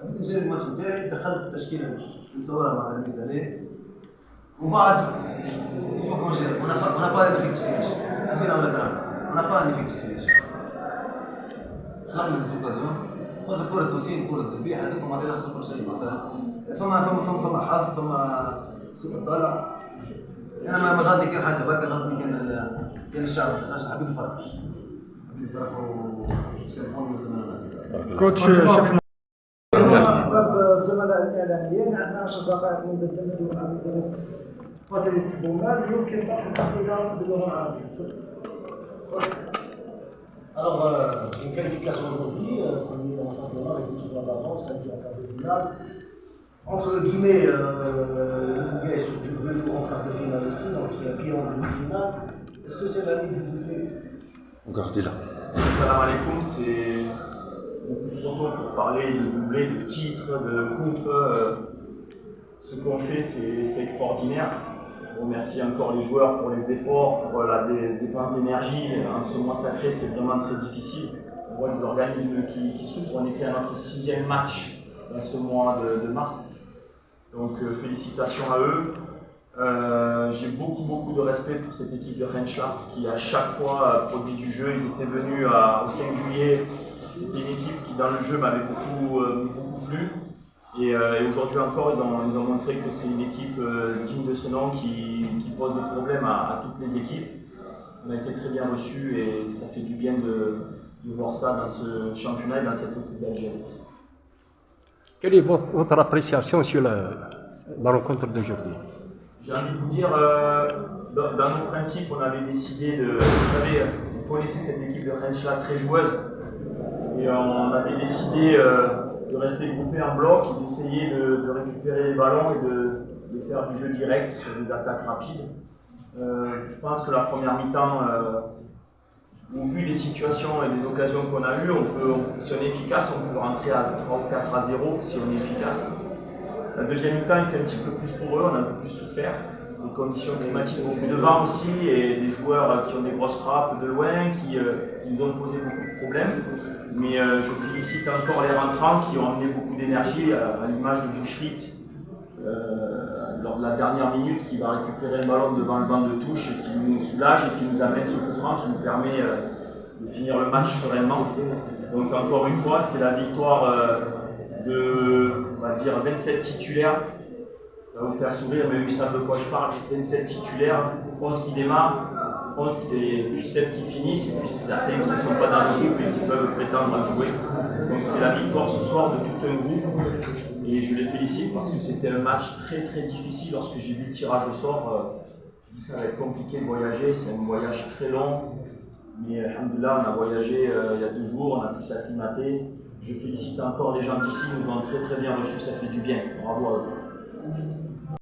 حبيت نجري الماتش نتاعي، دخلت التشكيله نصورها مع الميزانيه وبعد يفوق نجري انا با نفيكت فينيش حبينا ولا كرهنا انا با نفيكت فينيش خلقنا الزوكازيون خذ كرة توسين كرة الذبيحة هذوك ما نخسر كل شيء معناتها فما حظ فما سوء طالع انا ما غادي كان حاجه بركه غادي كان الشعب حبيب الفرق ويسامحوني مثل ما كوتش شفنا الزملاء الاعلاميين عندنا 10 دقائق مده التمديد مع المدرب باتريس بومال يمكن طرح الاسئله باللغه العربيه. Alors, une qualification aujourd'hui, premier en championnat avec une seconde d'avance, qualifié en quart de finale. Entre guillemets, l'Uruguay est survenu en quart de finale aussi, donc c'est un pied en demi-finale. Est-ce que c'est la ligne du doublé? Encore dit là. Salam alaikum, c'est beaucoup trop tôt pour parler de doublé, de titre, de coupe. Ce qu'on fait, c'est extraordinaire. Je remercie encore les joueurs pour les efforts, pour la dépense d'énergie. En ce mois sacré, c'est vraiment très difficile. On voit les organismes qui souffrent. On était à notre 6e match dans ce mois de mars. Donc félicitations à eux. J'ai beaucoup de respect pour cette équipe de Rennschlacht qui à chaque fois produit du jeu. Ils étaient venus au 5 juillet. C'était une équipe qui dans le jeu m'avait beaucoup plu. Et aujourd'hui encore, ils ont montré que c'est une équipe digne de ce nom qui pose des problèmes à toutes les équipes. On a été très bien reçus et ça fait du bien de voir ça dans ce championnat et dans cette équipe d'Algérie. Quelle est votre appréciation sur la rencontre d'aujourd'hui? J'ai envie de vous dire, dans nos principes, on avait décidé de... Vous savez, vous connaissez cette équipe de Rennschlacht très joueuse. Et on avait décidé de rester groupés en bloc et d'essayer de récupérer les ballons et de faire du jeu direct sur des attaques rapides. Je pense que la première mi-temps, au vu des situations et des occasions qu'on a eues, si on est efficace, on peut rentrer à 3 ou 4 à 0 si on est efficace. La deuxième mi-temps était un petit peu plus pour eux, on a un peu plus souffert. Des conditions climatiques, beaucoup de vent aussi, et des joueurs qui ont des grosses frappes de loin, qui nous ont posé beaucoup de problèmes. Mais je félicite encore les rentrants qui ont amené beaucoup d'énergie, à l'image de Boucherit, lors de la dernière minute, qui va récupérer le ballon devant le banc de touche et qui nous soulage et qui nous amène ce coup franc qui nous permet de finir le match sereinement. Donc encore une fois, c'est la victoire de, on va dire, 27 titulaires. Ça va vous faire sourire, mais ils savent de quoi je parle. 27 titulaires, 11 qui démarrent, 11 puis 7 qui finissent, et puis certains qui ne sont pas dans le groupe et qui peuvent prétendre à jouer. Donc c'est la victoire ce soir de tout un groupe, et je les félicite parce que c'était un match très difficile. Lorsque j'ai vu le tirage au sort, je dis ça va être compliqué de voyager, c'est un voyage très long, mais alhamdoulilah, on a voyagé il y a 2 jours, on a pu s'acclimater. Je félicite encore les gens d'ici, ils nous ont très bien reçus, ça fait du bien. Bravo à eux.